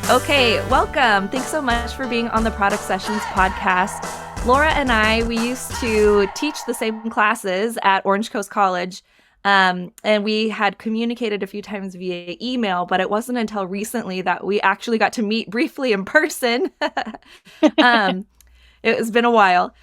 Okay, welcome. Thanks so much for being on the Product Sessions podcast. Laura and I, we used to teach the same classes at Orange Coast College, and we had communicated a few times via email, but it wasn't until recently that we actually got to meet briefly in person. um, it has been a while.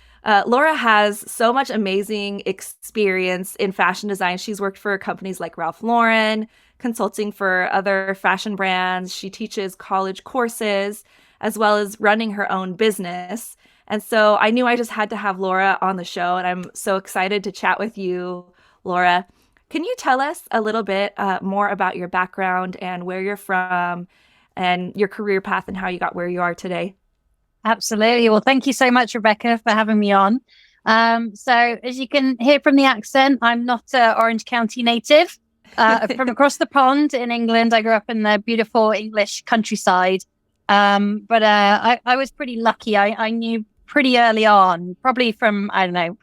Laura has so much amazing experience in fashion design. She's worked for companies like Ralph Lauren, consulting for other fashion brands. She teaches college courses, as well as running her own business. And so I knew I just had to have Laura on the show, and I'm so excited to chat with you, Laura. Can you tell us a little bit more about your background and where you're from and your career path and how you got where you are today? Absolutely. Well, thank you so much, Rebecca, for having me on. So as you can hear from the accent, I'm not an Orange County native. From across the pond in England. I grew up in the beautiful English countryside. But I was pretty lucky. I knew pretty early on, probably from, I don't know,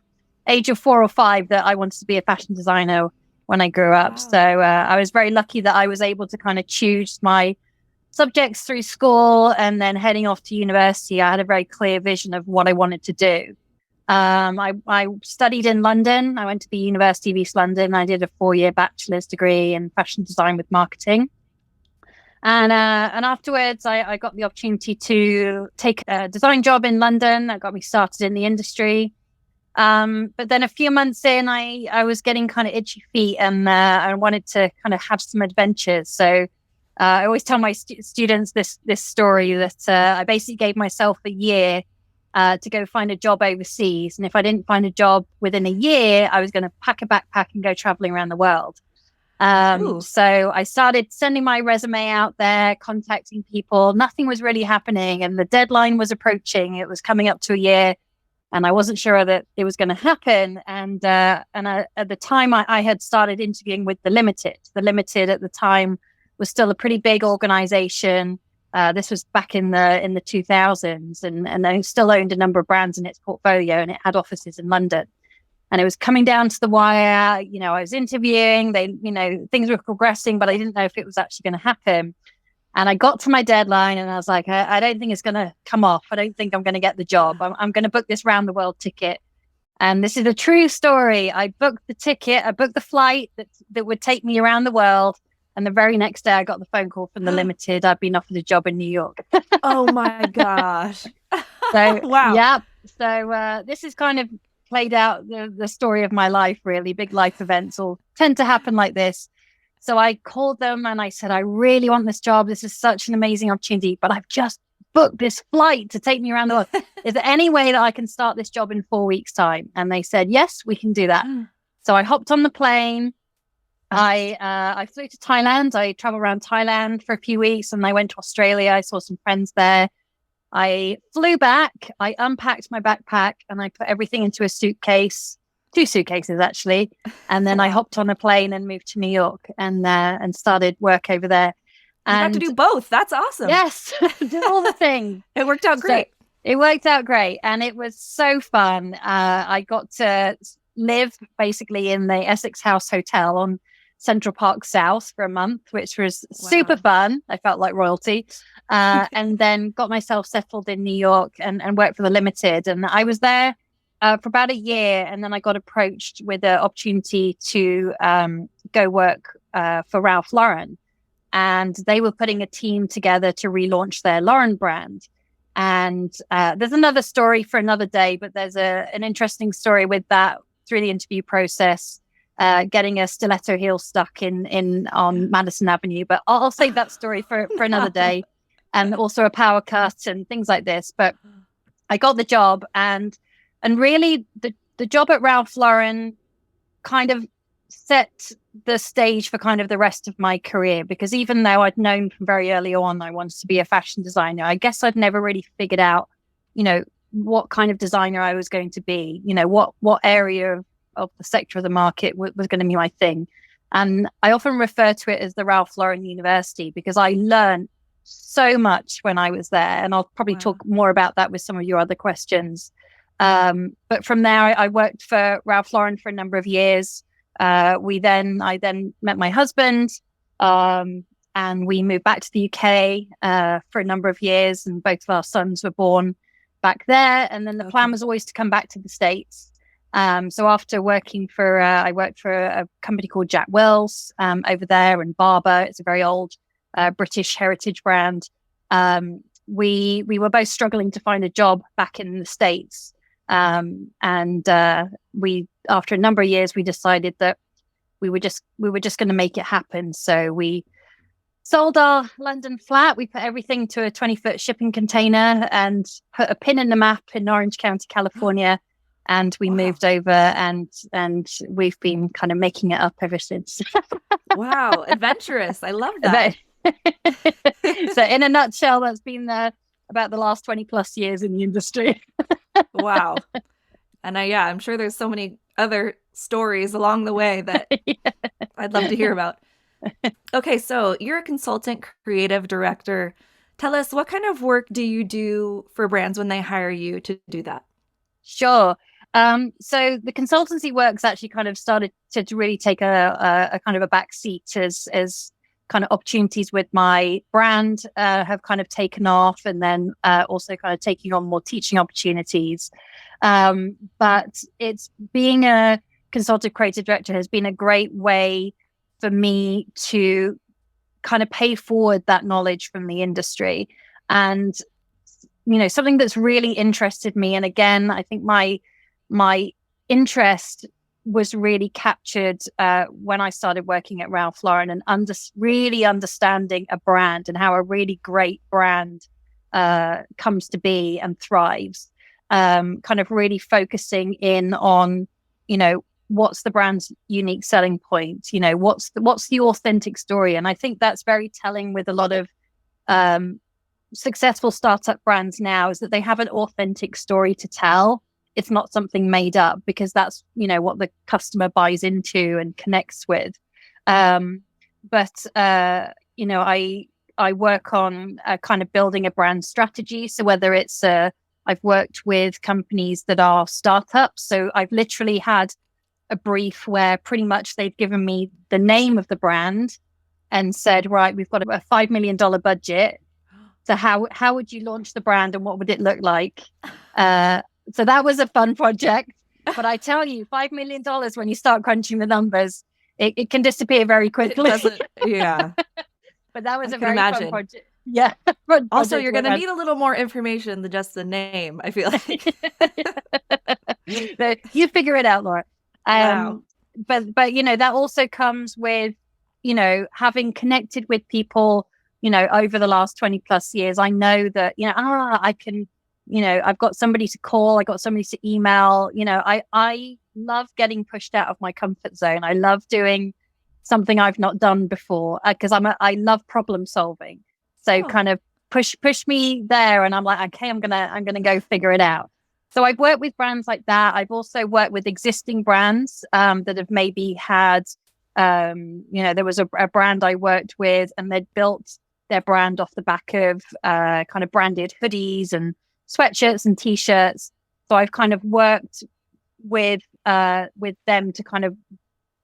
age of 4 or 5, that I wanted to be a fashion designer when I grew up. Wow. So I was very lucky that I was able to kind of choose my subjects through school, and then heading off to university, I had a very clear vision of what I wanted to do. I studied in London. I went to the University of East London. I did a 4-year bachelor's degree in fashion design with marketing. And afterwards, I got the opportunity to take a design job in London. That got me started in the industry. But then a few months in, I was getting kind of itchy feet, and I wanted to kind of have some adventures. So I always tell my students this story that I basically gave myself a year to go find a job overseas. And if I didn't find a job within a year, I was going to pack a backpack and go traveling around the world. So I started sending my resume out there, contacting people. Nothing was really happening, and the deadline was approaching. It was coming up to a year, and I wasn't sure that it was going to happen. And at the time, I had started interviewing with The Limited. The Limited at the time was still a pretty big organization. This was back in the 2000s, and they still owned a number of brands in its portfolio, and it had offices in London. And it was coming down to the wire. I was interviewing. Things were progressing, but I didn't know if it was actually going to happen. And I got to my deadline, and I was like, I don't think it's going to come off. I don't think I'm going to get the job. I'm going to book this round the world ticket. And this is a true story. I booked the ticket. I booked the flight that would take me around the world. And the very next day, I got the phone call from The Limited. I'd been offered a job in New York. Oh my gosh. So, wow. Yeah. So this is kind of played out the story of my life, really. Big life events all tend to happen like this. So I called them and I said, I really want this job. This is such an amazing opportunity, but I've just booked this flight to take me around the world. Is there any way that I can start this job in 4 weeks' time? And they said, yes, we can do that. So I hopped on the plane. I flew to Thailand. I traveled around Thailand for a few weeks, and I went to Australia. I saw some friends there. I flew back. I unpacked my backpack, and I put everything into a suitcase, 2 suitcases actually. And then I hopped on a plane and moved to New York and started work over there. And you got to do both. That's awesome. Yes, did all the things. It worked out great. So it worked out great, and it was so fun. I got to live basically in the Essex House Hotel on Central Park South for a month, which was super fun. I felt like royalty. And then got myself settled in New York and worked for The Limited. And I was there for about a year. And then I got approached with the opportunity to go work for Ralph Lauren. And they were putting a team together to relaunch their Lauren brand. And there's another story for another day, but there's an interesting story with that through the interview process. Getting a stiletto heel stuck on Madison Avenue, but I'll save that story for another day, and also a power cut and things like this. But I got the job, and really the job at Ralph Lauren kind of set the stage for kind of the rest of my career, because even though I'd known from very early on I wanted to be a fashion designer, I guess I'd never really figured out, what kind of designer I was going to be, what area of the sector of the market was going to be my thing. And I often refer to it as the Ralph Lauren University, because I learned so much when I was there. And I'll probably talk more about that with some of your other questions. But from there, I worked for Ralph Lauren for a number of years. I then met my husband. and we moved back to the UK for a number of years, and both of our sons were born back there. And then the plan was always to come back to the States. So after working I worked for a company called Jack Wells over there, and Barber. It's a very old British heritage brand. We were both struggling to find a job back in the States. And we, after a number of years, we decided that we were just going to make it happen. So we sold our London flat. We put everything to a 20-foot shipping container and put a pin in the map in Orange County, California. And we moved over, and we've been kind of making it up ever since. Wow, adventurous. I love that. So in a nutshell, that's been about the last 20 plus years in the industry. Wow. And I'm sure there's so many other stories along the way that I'd love to hear about. Okay, so you're a consultant creative director. Tell us, what kind of work do you do for brands when they hire you to do that? Sure. So the consultancy work's actually kind of started to really take a kind of a back seat as kind of opportunities with my brand have kind of taken off, and then also kind of taking on more teaching opportunities. But it's being a consultant creative director has been a great way for me to kind of pay forward that knowledge from the industry. And, something that's really interested me. And again, I think my interest was really captured when I started working at Ralph Lauren, and really understanding a brand and how a really great brand comes to be and thrives. Kind of really focusing in on, what's the brand's unique selling point? What's the authentic story? And I think that's very telling with a lot of successful startup brands now, is that they have an authentic story to tell. It's not something made up, because that's, what the customer buys into and connects with. But I work on kind of building a brand strategy. So whether it's I've worked with companies that are startups. So I've literally had a brief where pretty much they've given me the name of the brand and said, right, we've got a $5 million budget. So how would you launch the brand, and what would it look like? So that was a fun project. But I tell you, $5 million, when you start crunching the numbers, it can disappear very quickly. Yeah. But that was a very fun project. Yeah. Also, you're going to need a little more information than just the name, I feel like. But you figure it out, Laura. Wow. But that also comes with, having connected with people, over the last 20 plus years. I know that, I can, I've got somebody to call, I got somebody to email. I love getting pushed out of my comfort zone. I love doing something I've not done before, because I love problem solving. So kind of push me there, and I'm like, okay, I'm gonna go figure it out. So I've worked with brands like that. I've also worked with existing brands that have maybe had, there was a brand I worked with, and they'd built their brand off the back of kind of branded hoodies and sweatshirts and t-shirts. So I've kind of worked with them to kind of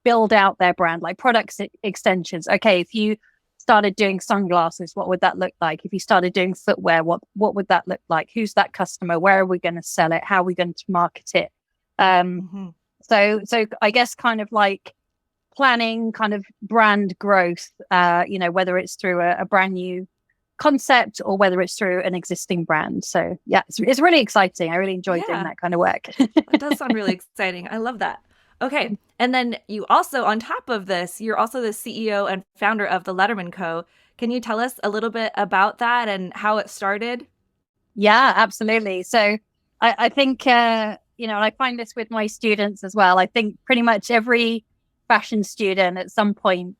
build out their brand, like product extensions. Okay, if you started doing sunglasses, what would that look like? If you started doing footwear, what would that look like? Who's that customer? Where are we going to sell it? How are we going to market it? So I guess kind of like planning kind of brand growth, whether it's through a brand new concept or whether it's through an existing brand. So yeah, it's really exciting. I really enjoy doing that kind of work. It does sound really exciting. I love that. Okay. And then you also, on top of this, you're also the CEO and founder of the Letterman Co. Can you tell us a little bit about that and how it started? Yeah, absolutely. So I think, and I find this with my students as well. I think pretty much every fashion student at some point,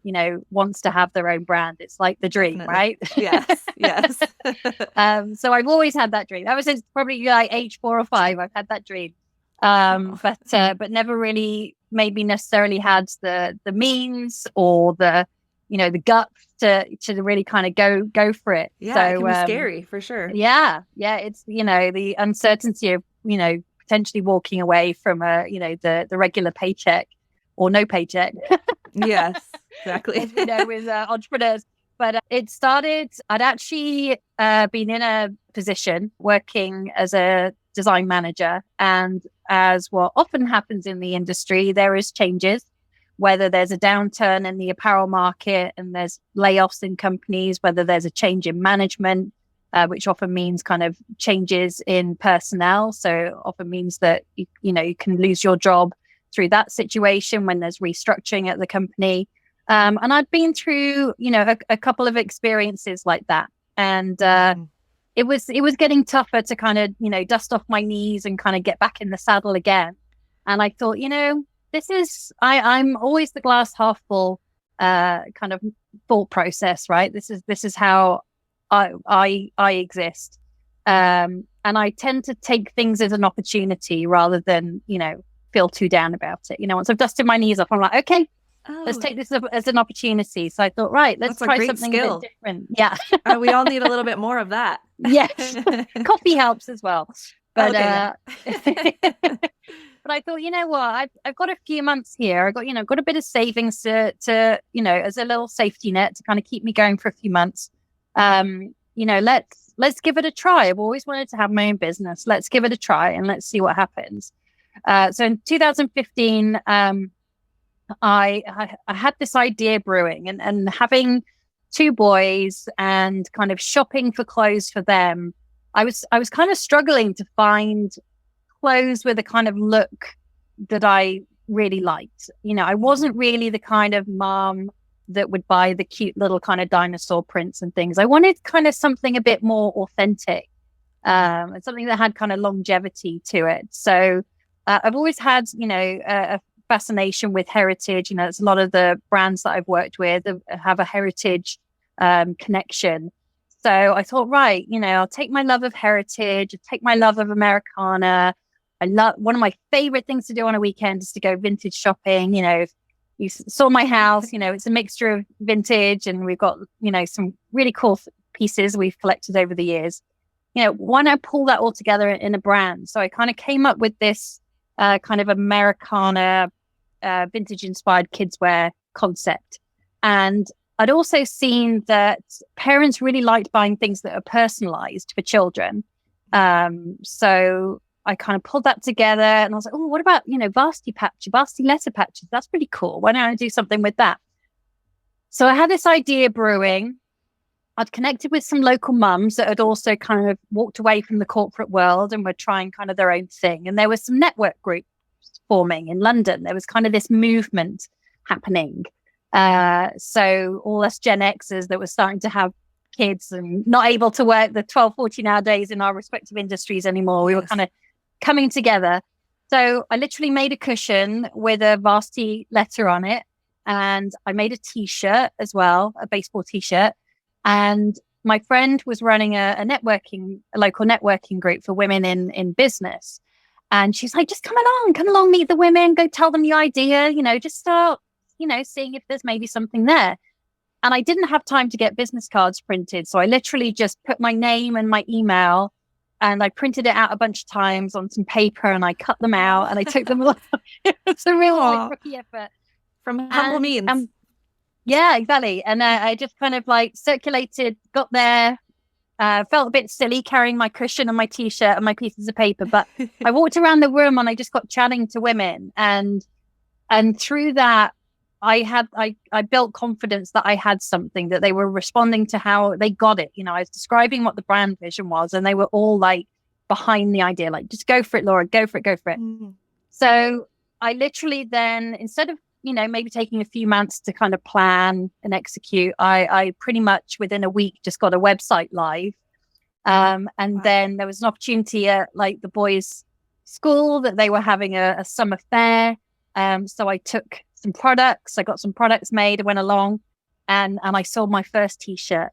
wants to have their own brand. It's like the dream, right? Yes. So I've always had that dream. Ever since probably like age 4 or 5, I've had that dream. But never really maybe necessarily had the means or the guts to really kind of go for it. Yeah, so, it can be scary for sure. Yeah. It's the uncertainty of potentially walking away from the regular paycheck or no paycheck. Yes, exactly. With entrepreneurs. But it started, I'd actually been in a position working as a design manager. And as what often happens in the industry, there is changes, whether there's a downturn in the apparel market and there's layoffs in companies, whether there's a change in management, which often means kind of changes in personnel. So often means that, you can lose your job through that situation when there's restructuring at the company. And I'd been through, a couple of experiences like that. And it was getting tougher to kind of, dust off my knees and kind of get back in the saddle again. And I thought, this is, I'm always the glass half full kind of thought process, right? This is how I exist. And I tend to take things as an opportunity rather than, feel too down about it. Once I've dusted my knees off, I'm like, okay, let's take this as an opportunity. So I thought, right, let's try something a bit different. Yeah. We all need a little bit more of that. Yes. Coffee helps as well. But but I thought, you know what, I've got a few months here. I got a bit of savings to as a little safety net to kind of keep me going for a few months. Let's give it a try. I've always wanted to have my own business. Let's give it a try and let's see what happens. So in 2015, I had this idea brewing and having two boys and kind of shopping for clothes for them. I was kind of struggling to find clothes with a kind of look that I really liked. I wasn't really the kind of mom that would buy the cute little kind of dinosaur prints and things. I wanted kind of something a bit more authentic, and something that had kind of longevity to it. So I've always had, a fascination with heritage. It's a lot of the brands that I've worked with have a heritage connection. So I thought, right, I'll take my love of heritage, I'll take my love of Americana. One of my favorite things to do on a weekend is to go vintage shopping. If you saw my house, it's a mixture of vintage and we've got, some really cool pieces we've collected over the years. Why not pull that all together in a brand? So I kind of came up with this kind of Americana vintage inspired kids wear concept. And I'd also seen that parents really liked buying things that are personalized for children. So I kind of pulled that together and I was like, oh, what about, varsity letter patches? That's pretty cool. Why don't I do something with that? So I had this idea brewing. I'd connected with some local mums that had also kind of walked away from the corporate world and were trying kind of their own thing. And there was some network groups forming in London. There was kind of this movement happening. So all us Gen Xers that were starting to have kids and not able to work the 12, 14-hour days in our respective industries anymore. We were kind of coming together. So I literally made a cushion with a varsity letter on it. And I made a t-shirt as well, a baseball t-shirt. And my friend was running a local networking group for women in business. And she's like, just come along, meet the women, go tell them the idea, just start, seeing if there's maybe something there. And I didn't have time to get business cards printed. So I literally just put my name and my email and I printed it out a bunch of times on some paper and I cut them out and I took them along. It's a real rookie effort. From humble means. Yeah, exactly. And I just kind of circulated, got there, felt a bit silly carrying my cushion and my t-shirt and my pieces of paper. But I walked around the room and I just got chatting to women. And through that, I built confidence that I had something, that they were responding to how they got it. I was describing what the brand vision was and they were all behind the idea, just go for it, Laura, go for it. Mm-hmm. So I literally then, instead of, maybe taking a few months to kind of plan and execute, I pretty much within a week just got a website live. Then there was an opportunity at the boys' school that they were having a summer fair. So I took some products, I got some products made, I went along and I sold my first t-shirt.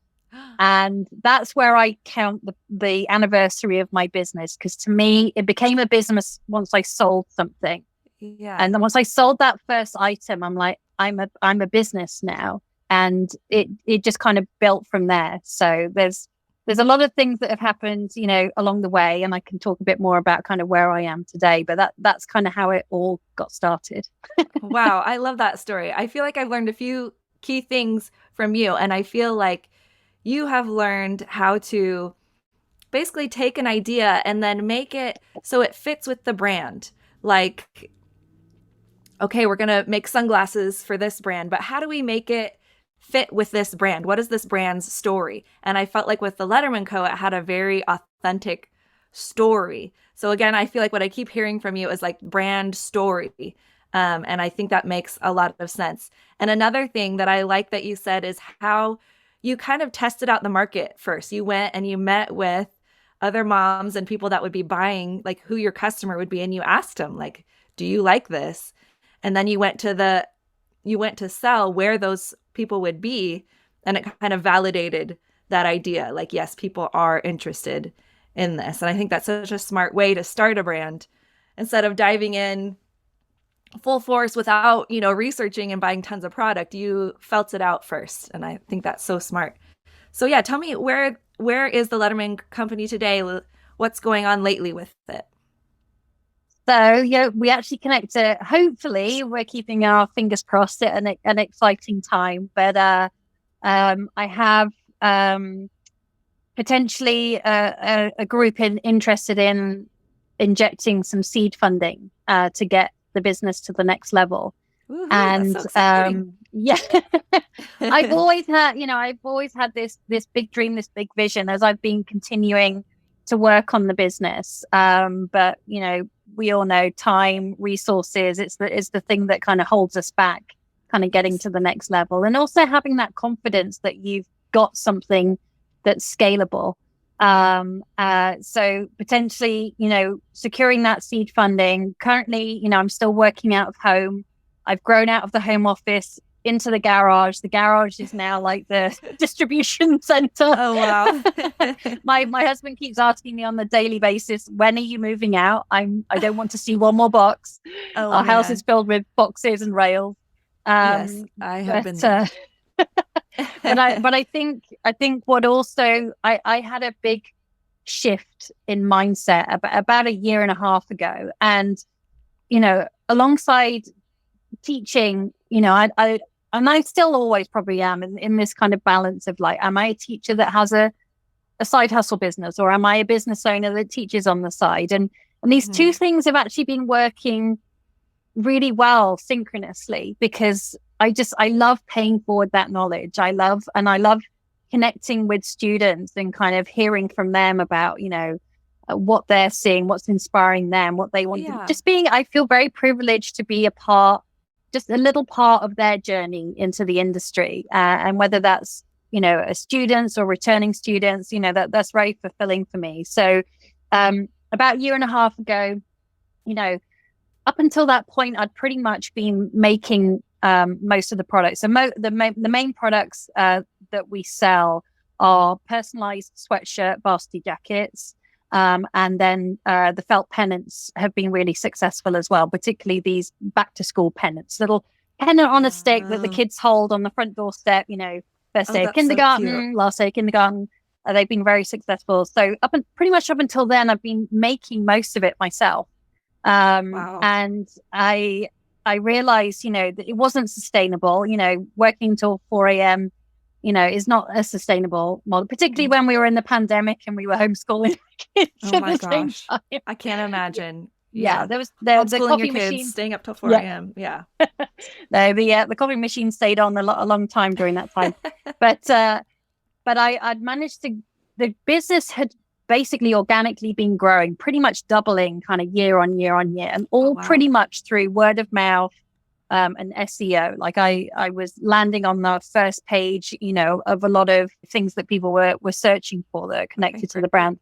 And that's where I count the anniversary of my business, because to me, it became a business once I sold something. Yeah. And then once I sold that first item, I'm like, I'm a business now. And it just kind of built from there. So there's a lot of things that have happened, along the way. And I can talk a bit more about kind of where I am today, but that's kind of how it all got started. Wow. I love that story. I feel like I've learned a few key things from you. And I feel like you have learned how to basically take an idea and then make it so it fits with the brand. Like, okay, we're going to make sunglasses for this brand, but how do we make it fit with this brand? What is this brand's story? And I felt like with the Letterman Co., it had a very authentic story. So again, I feel like what I keep hearing from you is like brand story. And I think that makes a lot of sense. And another thing that I like that you said is how you kind of tested out the market first. You went and you met with other moms and people that would be buying, like who your customer would be, and you asked them, like, do you like this? And then you went to sell where those people would be, and it kind of validated that idea. Like, yes, people are interested in this. And I think that's such a smart way to start a brand instead of diving in full force without, researching and buying tons of product. You felt it out first. And I think that's so smart. So yeah, tell me where is the Letterman Company today? What's going on lately with it? So, we actually connected. Hopefully, we're keeping our fingers crossed at an exciting time. But I have potentially a group interested in injecting some seed funding to get the business to the next level. Woo-hoo, and that's so exciting. Yeah, I've always had this big dream, this big vision as I've been continuing to work on the business. But we all know time, resources, it's the thing that kind of holds us back, kind of getting to the next level, and also having that confidence that you've got something that's scalable. So potentially, securing that seed funding. Currently, I'm still working out of home. I've grown out of the home office into the garage. The garage is now like the distribution center. Oh, wow. My husband keeps asking me on the daily basis, when are you moving out? I don't want to see one more box. Oh, Our house is filled with boxes and rails. Yes, I have been there. but I think what also I had a big shift in mindset about a year and a half ago, and alongside teaching, I still always probably am in this kind of balance of like, am I a teacher that has a side hustle business, or am I a business owner that teaches on the side? And these two things have actually been working really well synchronously, because I love paying forward that knowledge. I love connecting with students and kind of hearing from them about, what they're seeing, what's inspiring them, what they want. Yeah. I feel very privileged to be just a little part of their journey into the industry. And whether that's, a students or returning students, that's very fulfilling for me. So about a year and a half ago, up until that point, I'd pretty much been making most of the products. So the main products that we sell are personalized sweatshirt, varsity jackets, and then the felt pennants have been really successful as well, particularly these back to school pennants, little pennant on a stick that the kids hold on the front doorstep, first day of kindergarten, so last day of kindergarten. They've been very successful. So pretty much up until then, I've been making most of it myself. Wow. And I realized, that it wasn't sustainable, working till 4 a.m., is not a sustainable model, particularly when we were in the pandemic and we were homeschooling kids. Oh my gosh. I can't imagine. Yeah. There was the coffee your kids, machine staying up till 4 a.m. Yeah. No, the coffee machine stayed on a long time during that time. But I'd managed the business had basically organically been growing, pretty much doubling kind of year on year on year, and all pretty much through word of mouth and SEO. Like I was landing on the first page, of a lot of things that people were searching for that are connected to the brand.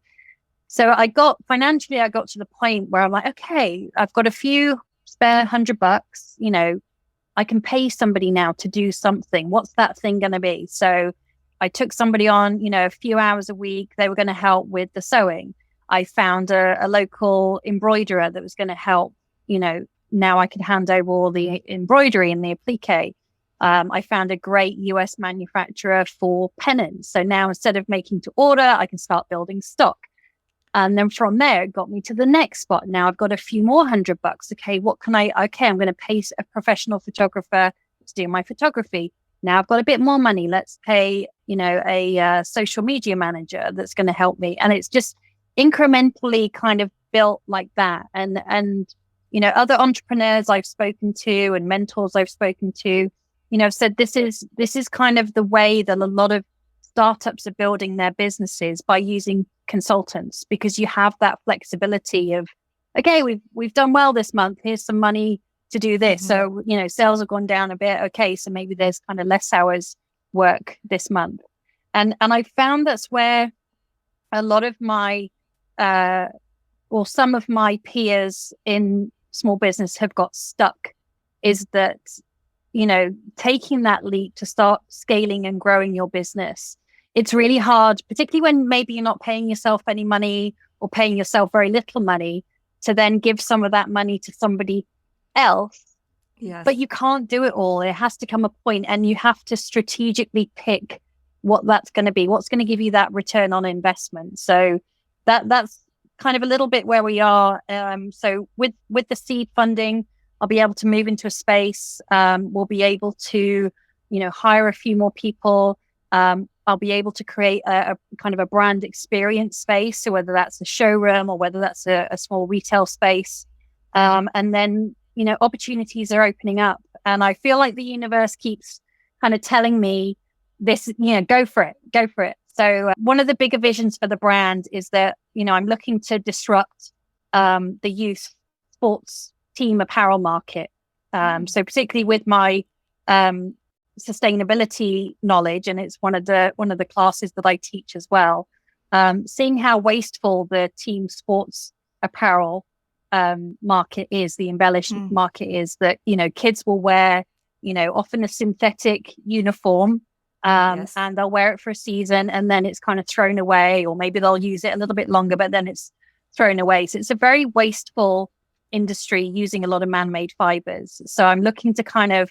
So financially, I got to the point where I'm like, okay, I've got a few spare $100, I can pay somebody now to do something. What's that thing going to be? So I took somebody on, a few hours a week. They were going to help with the sewing. I found a local embroiderer that was going to help. Now I could hand over all the embroidery and the applique. I found a great US manufacturer for pennants. So now instead of making to order, I can start building stock. And then from there, it got me to the next spot. Now I've got a few more $100. Okay, I'm going to pay a professional photographer to do my photography. Now I've got a bit more money. Let's pay, a social media manager that's going to help me. And it's just incrementally kind of built like that. And other entrepreneurs I've spoken to and mentors I've spoken to, have said this is kind of the way that a lot of startups are building their businesses, by using consultants, because you have that flexibility of, okay, we've done well this month. Here's some money to do this. So, sales have gone down a bit. Okay, so maybe there's kind of less hours work this month. And I found that's where a lot of my, or some of my peers in small business have got stuck, is that, taking that leap to start scaling and growing your business. It's really hard, particularly when maybe you're not paying yourself any money or paying yourself very little money, to then give some of that money to somebody else. Yes. But you can't do it all. It has to come a point, and you have to strategically pick what that's going to be, what's going to give you that return on investment. So that's kind of a little bit where we are. So with the seed funding, I'll be able to move into a space. We'll be able to, hire a few more people. I'll be able to create a kind of a brand experience space. So whether that's a showroom or whether that's a small retail space. And then, opportunities are opening up. And I feel like the universe keeps kind of telling me this, go for it. So one of the bigger visions for the brand is that, I'm looking to disrupt the youth sports team apparel market. So particularly with my sustainability knowledge, and it's one of the classes that I teach as well, seeing how wasteful the team sports apparel market is, the embellished market is, that kids will wear often a synthetic uniform, Yes. and they'll wear it for a season, and then it's kind of thrown away, or maybe they'll use it a little bit longer, but then it's thrown away. So it's a very wasteful industry, using a lot of man-made fibers. So I'm looking to kind of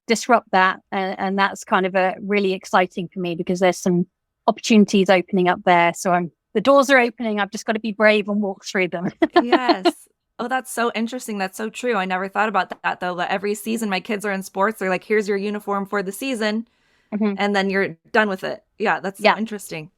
disrupt that, and that's kind of a really exciting for me, because there's some opportunities opening up there. So the doors are opening. I've just got to be brave and walk through them. Yes. Oh, that's so interesting. That's so true. I never thought about that, though. That every season my kids are in sports, they're like, here's your uniform for the season. And then you're done with it. Yeah, that's so interesting.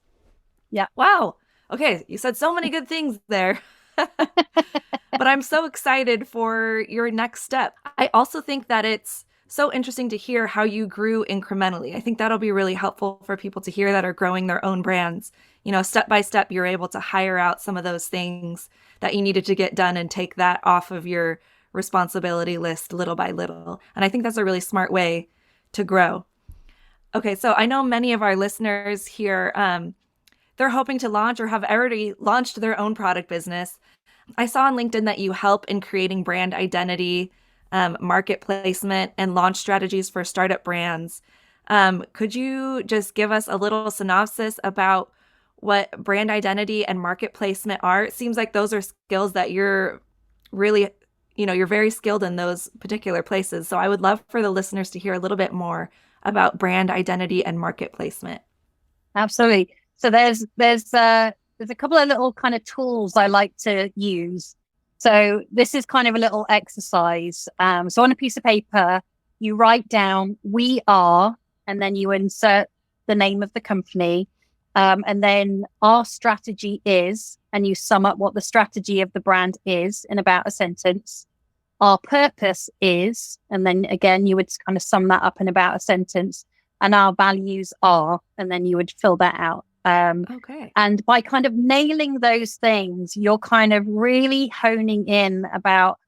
Yeah. Wow. Okay. You said so many good things there. But I'm so excited for your next step. I also think that it's so interesting to hear how you grew incrementally. I think that'll be really helpful for people to hear that are growing their own brands. Step by step, you're able to hire out some of those things that you needed to get done and take that off of your responsibility list little by little. And I think that's a really smart way to grow. Okay, so I know many of our listeners here, they're hoping to launch or have already launched their own product business. I saw on LinkedIn that you help in creating brand identity, market placement, and launch strategies for startup brands. Could you just give us a little synopsis about what brand identity and market placement are? It seems like those are skills that you're really, you're very skilled in those particular places. So I would love for the listeners to hear a little bit more about brand identity and market placement. Absolutely. So there's a couple of little kind of tools I like to use. So this is kind of a little exercise. So on a piece of paper, you write down "we are," and then you insert the name of the company. And then "our strategy is," and you sum up what the strategy of the brand is in about a sentence. "Our purpose is," and then again, you would kind of sum that up in about a sentence. "And our values are," and then you would fill that out. Okay. And by kind of nailing those things, you're kind of really honing in about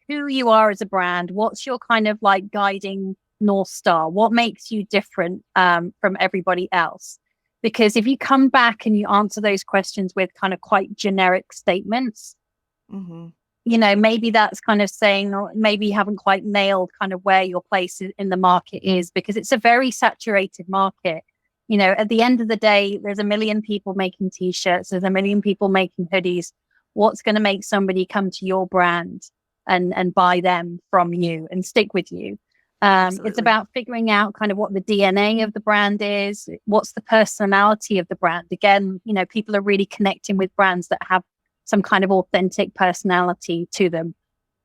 who you are as a brand. What's your kind of like guiding North Star? What makes you different from everybody else? Because if you come back and you answer those questions with kind of quite generic statements, maybe that's kind of saying, or maybe you haven't quite nailed kind of where your place in the market is, because it's a very saturated market. At the end of the day, there's a million people making t-shirts. There's a million people making hoodies. What's going to make somebody come to your brand and buy them from you and stick with you? It's about figuring out kind of what the DNA of the brand is. What's the personality of the brand? Again, people are really connecting with brands that have some kind of authentic personality to them.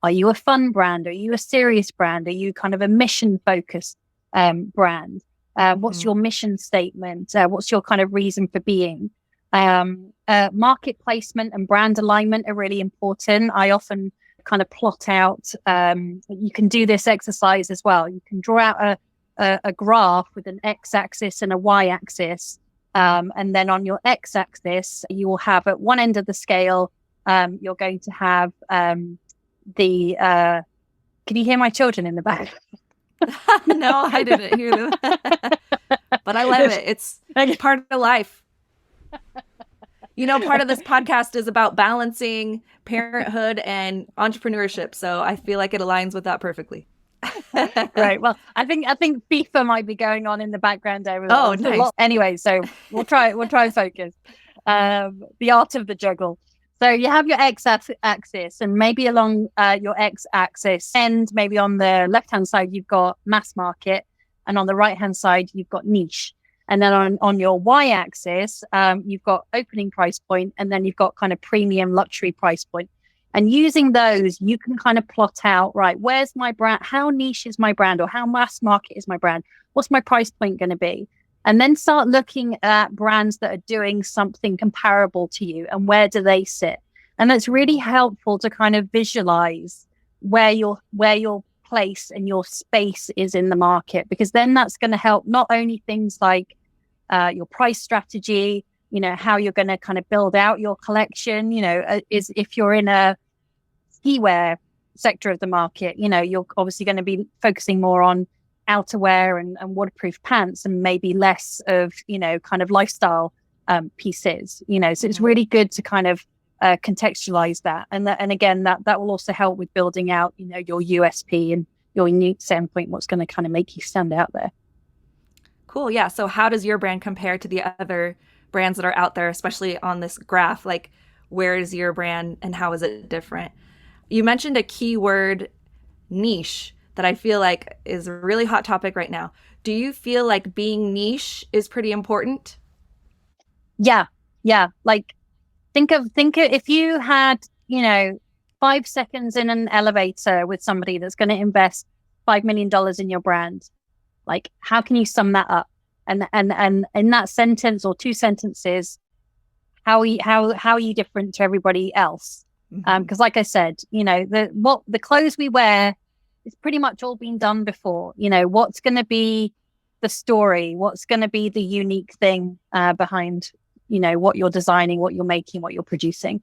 Are you a fun brand? Are you a serious brand? Are you kind of a mission focused brand? What's your mission statement? What's your kind of reason for being? Market placement and brand alignment are really important. I often kind of plot out, you can do this exercise as well. You can draw out a graph with an x-axis and a y-axis. And then on your x-axis, you will have at one end of the scale, you're going to have can you hear my children in the back? No, I didn't hear them. But I love it. It's part of life. Part of this podcast is about balancing parenthood and entrepreneurship. So I feel like it aligns with that perfectly. Right. Well, I think FIFA might be going on in the background there. Oh, nice. Anyway, so we'll try focus. The art of the juggle. So you have your x-axis, and maybe along your x-axis, and maybe on the left-hand side you've got mass market, and on the right-hand side you've got niche. And then on your y-axis, you've got opening price point, and then you've got kind of premium luxury price point. And using those, you can kind of plot out, right, where's my brand? How niche is my brand, or how mass market is my brand? What's my price point going to be? And then start looking at brands that are doing something comparable to you, and where do they sit? And that's really helpful to kind of visualize where your place and your space is in the market, because then that's going to help not only things like your price strategy, how you're going to kind of build out your collection, is if you're in a ski wear sector of the market, you're obviously going to be focusing more on outerwear and waterproof pants, and maybe less of, kind of lifestyle pieces, so it's really good to kind of contextualize that. And again, that will also help with building out, your USP and your unique standpoint, what's going to kind of make you stand out there. Cool. Yeah. So how does your brand compare to the other brands that are out there, especially on this graph? Like, where is your brand and how is it different? You mentioned a keyword, niche, that I feel like is a really hot topic right now. Do you feel like being niche is pretty important? Yeah. Like, think of if you had, 5 seconds in an elevator with somebody that's going to invest $5 million in your brand. Like, how can you sum that up? And in that sentence or 2 sentences, how are you different to everybody else? Because like I said, the clothes we wear, it's pretty much all been done before. What's going to be the story? What's going to be the unique thing behind, what you're designing, what you're making, what you're producing?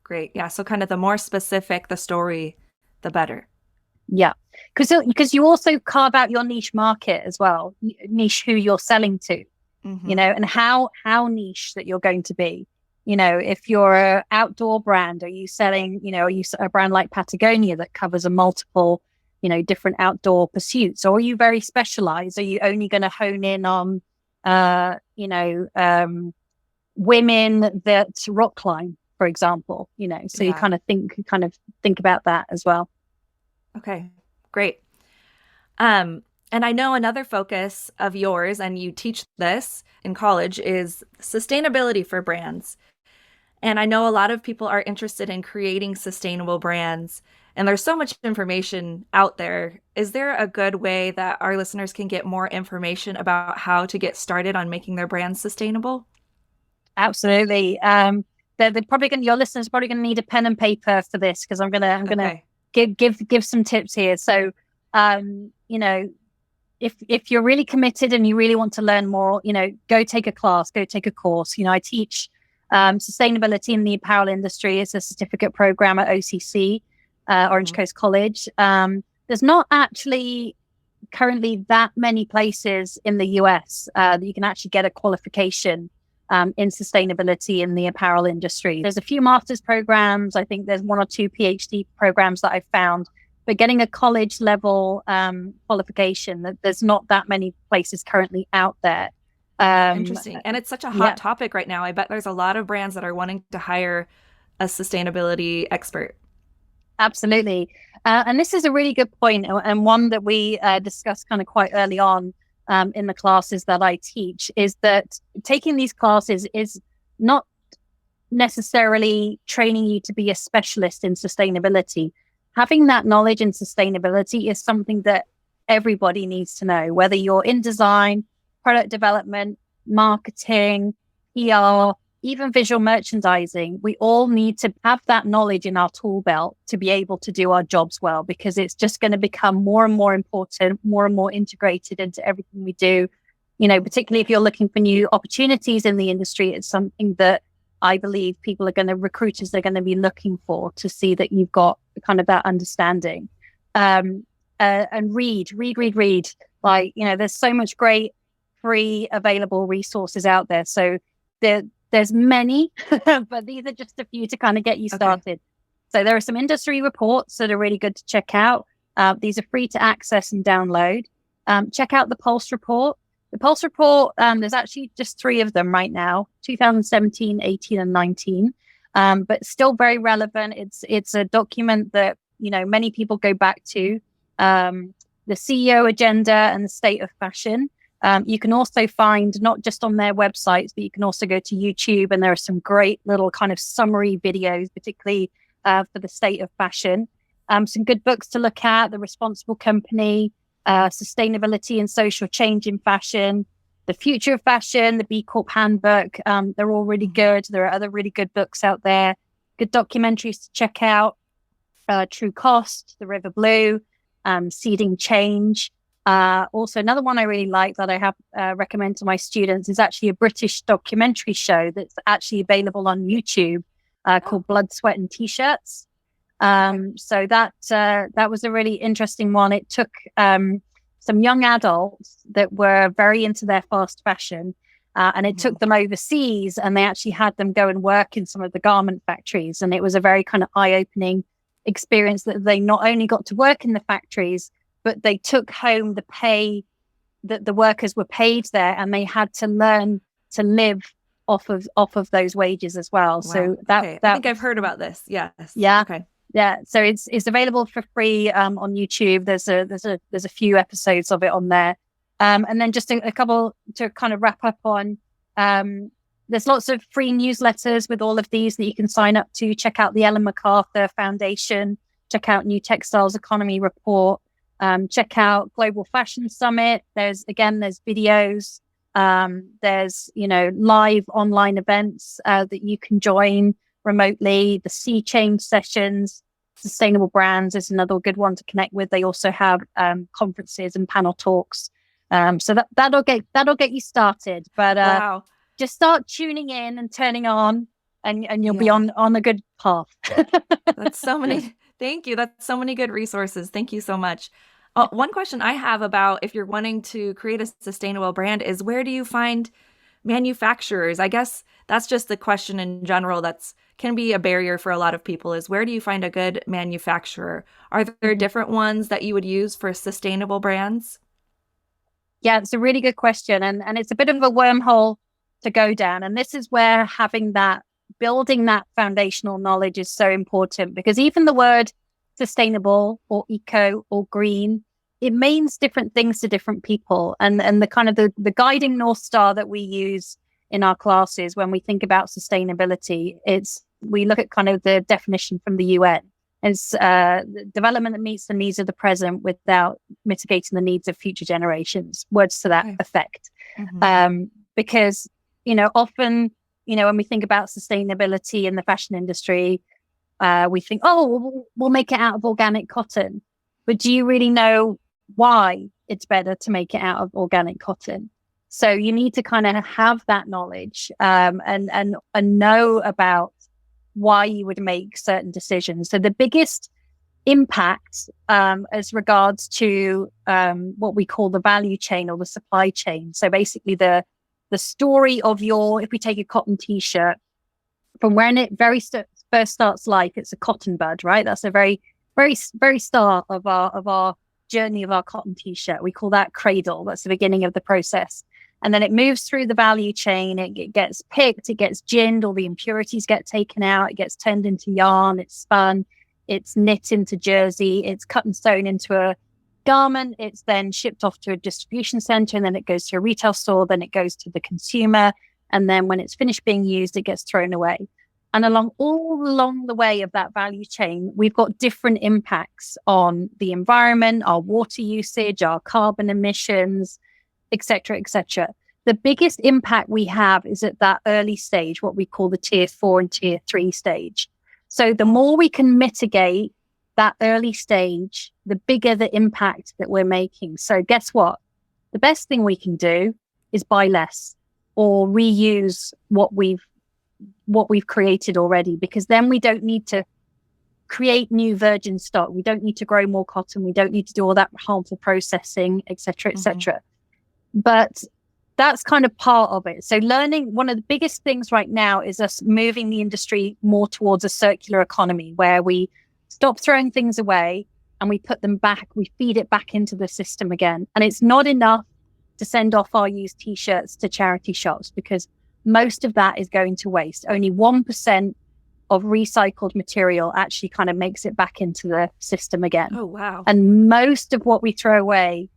Great. Yeah. So kind of the more specific the story, the better. Yeah. Because you also carve out your niche market as well, niche who you're selling to, and how niche that you're going to be. If you're an outdoor brand, are you selling, are you a brand like Patagonia that covers a multiple, different outdoor pursuits? Or are you very specialized? Are you only going to hone in on, women that rock climb, for example, so you kind of think about that as well. Okay, great. And I know another focus of yours, and you teach this in college, is sustainability for brands. And I know a lot of people are interested in creating sustainable brands, and there's so much information out there. Is there a good way that our listeners can get more information about how to get started on making their brands sustainable? Absolutely. They're probably your listeners are probably going to need a pen and paper for this, because I'm gonna give some tips here. So, if you're really committed and you really want to learn more, go take a class, go take a course. I teach sustainability in the apparel industry. It's a certificate program at OCC, Orange Coast College. There's not actually currently that many places in the US that you can actually get a qualification in sustainability in the apparel industry. There's a few master's programs. I think there's 1 or 2 PhD programs that I've found, but getting a college level qualification, there's not that many places currently out there. Interesting. And it's such a hot topic right now. I bet there's a lot of brands that are wanting to hire a sustainability expert. Absolutely. And this is a really good point, and one that we discussed kind of quite early on in the classes that I teach, is that taking these classes is not necessarily training you to be a specialist in sustainability. Having that knowledge in sustainability is something that everybody needs to know, whether you're in design, product development, marketing, PR, even visual merchandising. We all need to have that knowledge in our tool belt to be able to do our jobs well, because it's just going to become more and more important, more and more integrated into everything we do. You know, particularly if you're looking for new opportunities in the industry, it's something that I believe recruiters are going to be looking for, to see that you've got kind of that understanding. And read. Like, you know, there's so much great free available resources out there. So there's many, but these are just a few to kind of get you started. Okay. So there are some industry reports that are really good to check out. These are free to access and download. Check out the Pulse report. The Pulse report, there's actually just 3 of them right now, 2017, 18, and 19, but still very relevant. It's a document that, you know, many people go back to. The CEO agenda and the state of fashion. You can also find, not just on their websites, but you can also go to YouTube, and there are some great little kind of summary videos, particularly for the state of fashion. Some good books to look at: The Responsible Company, Sustainability and Social Change in Fashion, The Future of Fashion, the B Corp Handbook. They're all really good. There are other really good books out there. Good documentaries to check out: True Cost, The River Blue, Seeding Change. Also, another one I really like that I have recommend to my students is actually a British documentary show that's actually available on YouTube called Blood, Sweat and T-Shirts. So that was a really interesting one. It took some young adults that were very into their fast fashion, and it took them overseas, and they actually had them go and work in some of the garment factories. And it was a very kind of eye-opening experience that they not only got to work in the factories, but they took home the pay that the workers were paid there, and they had to learn to live off of those wages as well. Wow. So that I think I've heard about this. Yes. Yeah. Okay. Yeah. So it's available for free on YouTube. There's a few episodes of it on there. And then just a couple to kind of wrap up on. There's lots of free newsletters with all of these that you can sign up to. Check out the Ellen MacArthur Foundation. Check out New Textiles Economy Report. Check out Global Fashion Summit. There's videos. There's, you know, live online events that you can join remotely. The Sea Change sessions, Sustainable Brands is another good one to connect with. They also have conferences and panel talks. So that'll get you started. But wow. Just start tuning in and turning on, and you'll be on a good path. That's so many. Thank you. That's so many good resources. Thank you so much. One question I have about if you're wanting to create a sustainable brand is, where do you find manufacturers? I guess that's just the question in general that's can be a barrier for a lot of people, is where do you find a good manufacturer? Are there different ones that you would use for sustainable brands? Yeah, it's a really good question. And it's a bit of a wormhole to go down. And this is where building that foundational knowledge is so important, because even the word sustainable or eco or green, it means different things to different people. And the kind of the guiding North Star that we use in our classes when we think about sustainability, we look at kind of the definition from the UN. It's development that meets the needs of the present without mitigating the needs of future generations. Words to that effect. Mm-hmm. Because, you know, often, you know, when we think about sustainability in the fashion industry, we think, oh, we'll make it out of organic cotton. But do you really know why it's better to make it out of organic cotton? So you need to kind of have that knowledge and know about why you would make certain decisions. So the biggest impact as regards to what we call the value chain or the supply chain. So basically the story of if we take a cotton t-shirt, from when it first starts life, it's a cotton bud, right? That's a very, very, very start of our journey of our cotton t-shirt. We call that cradle. That's the beginning of the process. And then it moves through the value chain. It gets picked, it gets ginned, all the impurities get taken out, it gets turned into yarn, it's spun, it's knit into jersey, it's cut and sewn into a garment, it's then shipped off to a distribution center, and then it goes to a retail store, then it goes to the consumer, and then when it's finished being used, it gets thrown away. And all along the way of that value chain, we've got different impacts on the environment, our water usage, our carbon emissions, et cetera, et cetera. The biggest impact we have is at that early stage, what we call the tier 4 and tier 3 stage. So the more we can mitigate that early stage, the bigger the impact that we're making. So guess what? The best thing we can do is buy less or reuse what we've created already, because then we don't need to create new virgin stock. We don't need to grow more cotton. We don't need to do all that harmful processing, et cetera, et cetera. But that's kind of part of it. So learning, one of the biggest things right now is us moving the industry more towards a circular economy where we stop throwing things away and we put them back, we feed it back into the system again. And it's not enough to send off our used t-shirts to charity shops, because most of that is going to waste. Only 1% of recycled material actually kind of makes it back into the system again. Oh, wow. And most of what we throw away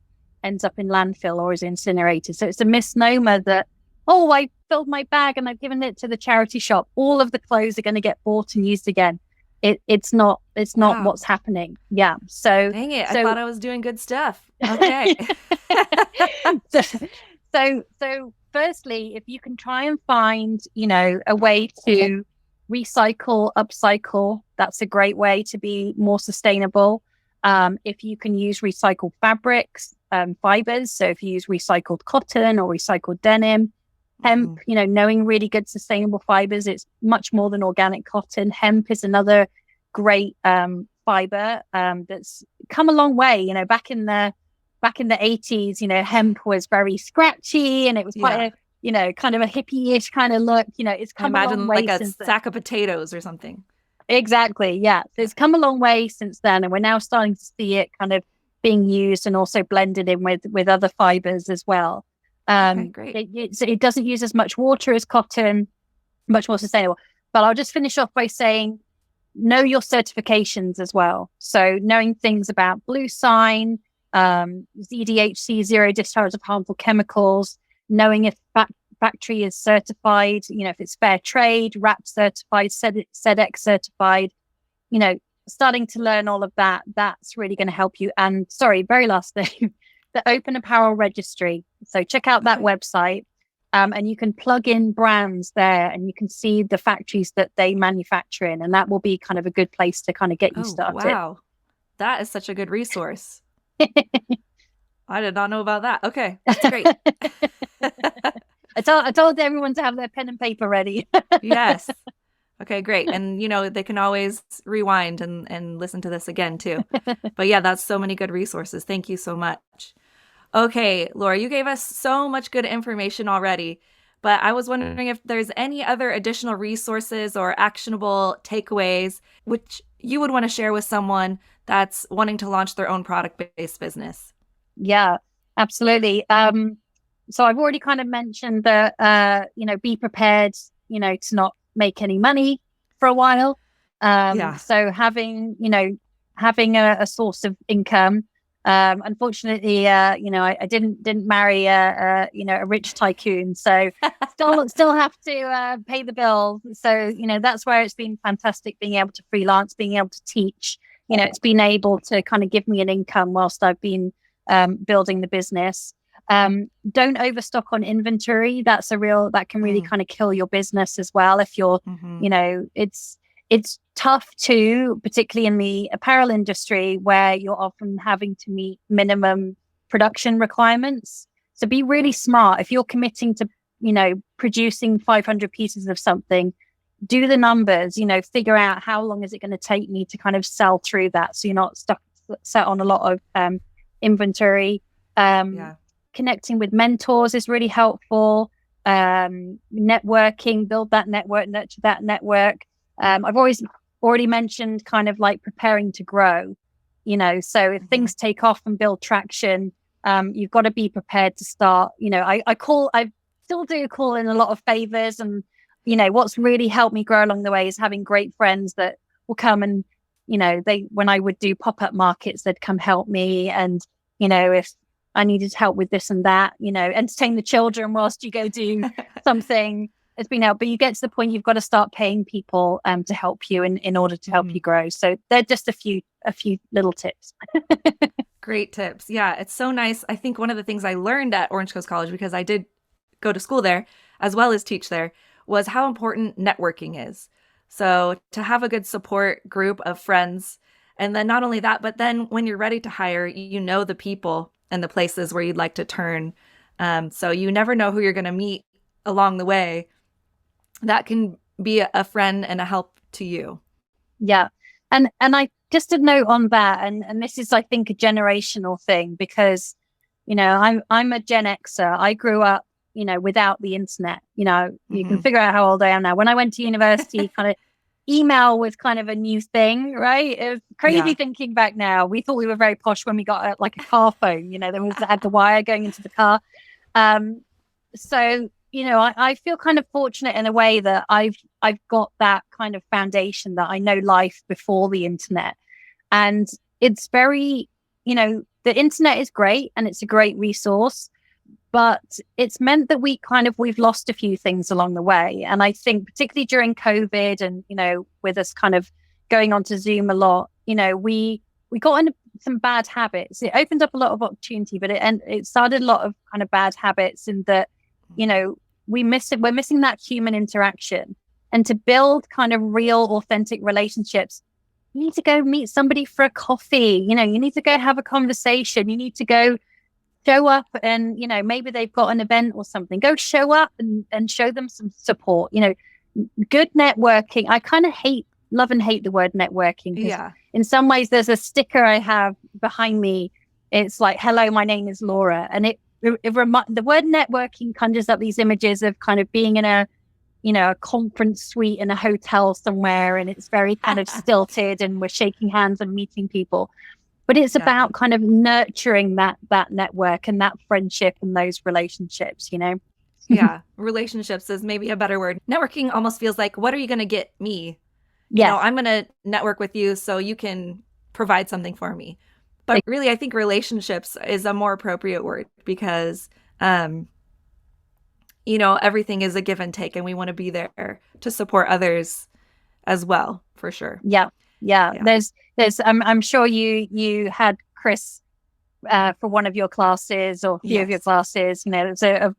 ends up in landfill or is incinerated. So it's a misnomer that, oh, I filled my bag and I've given it to the charity shop, all of the clothes are going to get bought and used again. It's not Wow. what's happening. Yeah. So dang it. I thought I was doing good stuff. Okay. so firstly, if you can try and find, a way to recycle, upcycle, that's a great way to be more sustainable. If you can use recycled fabrics, fibers, so if you use recycled cotton or recycled denim, hemp, knowing really good sustainable fibers, it's much more than organic cotton. Hemp is another great fiber that's come a long way. Back in the 80s, hemp was very scratchy and it was quite a, kind of a hippie-ish kind of look. It's come a long way. Imagine like a sack of potatoes or something. Exactly. Yeah. So it's come a long way since then. And we're now starting to see it kind of being used and also blended in with other fibers as well. Okay, great. It doesn't use as much water as cotton, much more sustainable. But I'll just finish off by saying, know your certifications as well. So knowing things about Blue Sign, ZDHC, zero discharge of harmful chemicals, knowing if factory is certified, if it's fair trade, RAP certified, SEDEX certified, starting to learn all of that, that's really going to help you. And sorry, very last thing, the Open Apparel Registry. So check out that website and you can plug in brands there and you can see the factories that they manufacture in. And that will be kind of a good place to kind of get you started. Wow. That is such a good resource. I did not know about that. Okay, that's great. I told everyone to have their pen and paper ready. Yes. Okay, great. And, they can always rewind and listen to this again, too. But yeah, that's so many good resources. Thank you so much. Okay, Laura, you gave us so much good information already, but I was wondering if there's any other additional resources or actionable takeaways which you would want to share with someone that's wanting to launch their own product-based business. Yeah, absolutely. So I've already kind of mentioned that, be prepared, to not make any money for a while. So having a source of income. Unfortunately, I didn't marry a rich tycoon, so still have to pay the bills. So, that's where it's been fantastic being able to freelance, being able to teach. It's been able to kind of give me an income whilst I've been building the business. Don't overstock on inventory. That can really kind of kill your business as well. If you're, it's tough too, particularly in the apparel industry where you're often having to meet minimum production requirements. So be really smart. If you're committing to, producing 500 pieces of something, do the numbers, figure out how long is it going to take me to kind of sell through that. So you're not set on a lot of inventory. Connecting with mentors is really helpful. Networking, build that network, nurture that network. I've already mentioned kind of like preparing to grow, so if things take off and build traction, you've got to be prepared to start. I still do call in a lot of favors, and, what's really helped me grow along the way is having great friends that will come and, when I would do pop-up markets, they'd come help me. And, if I needed help with this and that, entertain the children whilst you go do something. it's been out, but you get to the point you've got to start paying people to help you in order to help you grow. So they're just a few little tips. Great tips. Yeah, it's so nice. I think one of the things I learned at Orange Coast College, because I did go to school there as well as teach there, was how important networking is. So to have a good support group of friends, and then not only that, but then when you're ready to hire, you know the people and the places where you'd like to turn. So you never know who you're going to meet along the way. That can be a friend and a help to you. Yeah. And I just a note on that, and this is, I think, a generational thing, because, I'm a Gen Xer. I grew up, without the internet. You can figure out how old I am now. When I went to university, kind of email was kind of a new thing, right? It was crazy thinking back now. We thought we were very posh when we got like a car phone, there was had the wire going into the car. So, I feel kind of fortunate in a way that I've got that kind of foundation, that I know life before the internet. And it's very, the internet is great and it's a great resource, but it's meant that we've lost a few things along the way. And I think particularly during COVID and, with us kind of going on to Zoom a lot, we got into some bad habits. It opened up a lot of opportunity, but it started a lot of kind of bad habits in that, we're missing that human interaction. And to build kind of real, authentic relationships, you need to go meet somebody for a coffee. You need to go have a conversation. You need to go show up and, maybe they've got an event or something. Go show up and show them some support. Good networking. I kind of love and hate the word networking. Yeah. In some ways, there's a sticker I have behind me. It's like, hello, my name is Laura. And the word networking conjures up these images of kind of being in a conference suite in a hotel somewhere, and it's very kind of stilted and we're shaking hands and meeting people. But it's about kind of nurturing that network and that friendship and those relationships, Yeah. Relationships is maybe a better word. Networking almost feels like, what are you going to get me? Yeah. I'm going to network with you so you can provide something for me. But really, I think relationships is a more appropriate word, because, everything is a give and take, and we want to be there to support others as well, for sure. Yeah. There's I'm sure you had Chris for one of your classes or a few of your classes. It's a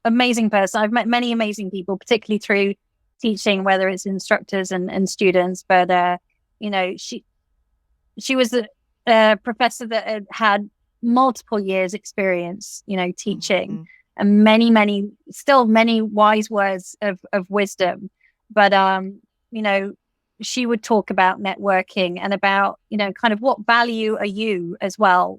amazing person. I've met many amazing people, particularly through teaching, whether it's instructors and students. But she was a professor that had multiple years experience, teaching, and many wise words of wisdom. But she would talk about networking and about, kind of what value are you as well.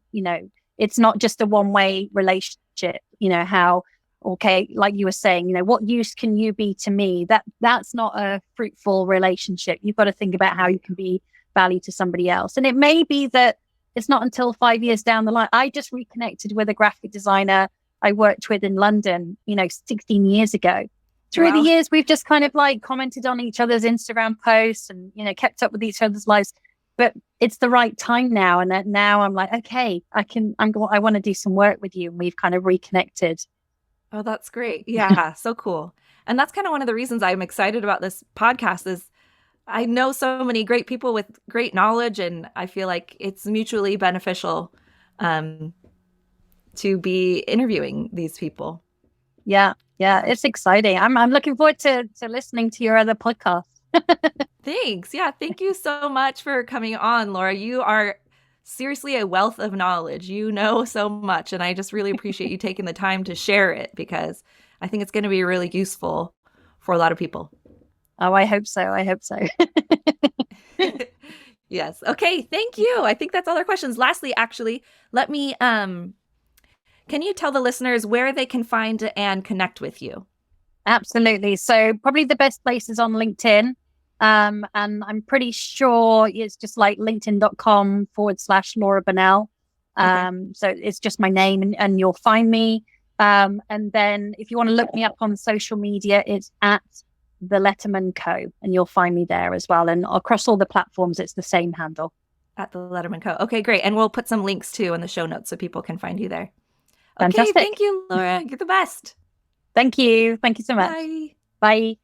It's not just a one-way relationship, how, okay, like you were saying, what use can you be to me? That's not a fruitful relationship. You've got to think about how you can be value to somebody else. And it may be that it's not until 5 years down the line. I just reconnected with a graphic designer I worked with in London, 16 years ago. Through the years, we've just kind of like commented on each other's Instagram posts and, kept up with each other's lives. But it's the right time now. And that now I'm like, okay, I want to do some work with you. And we've kind of reconnected. Oh, that's great. Yeah. So cool. And that's kind of one of the reasons I'm excited about this podcast is I know so many great people with great knowledge, and I feel like it's mutually beneficial to be interviewing these people. Yeah, it's exciting. I'm looking forward to listening to your other podcast. Thanks. Yeah, thank you so much for coming on, Laura. You are seriously a wealth of knowledge. You know so much, and I just really appreciate you taking the time to share it, because I think it's going to be really useful for a lot of people. Oh, I hope so. Yes. Okay. Thank you. I think that's all our questions. Lastly, actually, let me, can you tell the listeners where they can find and connect with you? Absolutely. So probably the best place is on LinkedIn. And I'm pretty sure it's just like linkedin.com/Laura Bonnell. So it's just my name and you'll find me. And then if you want to look me up on social media, it's at the Letterman Co, and you'll find me there as well. And across all the platforms, it's the same handle. At the Letterman Co. Okay, great. And we'll put some links too in the show notes so people can find you there. Fantastic. Okay, thank you, Laura. You're the best. Thank you. Thank you so much. Bye. Bye.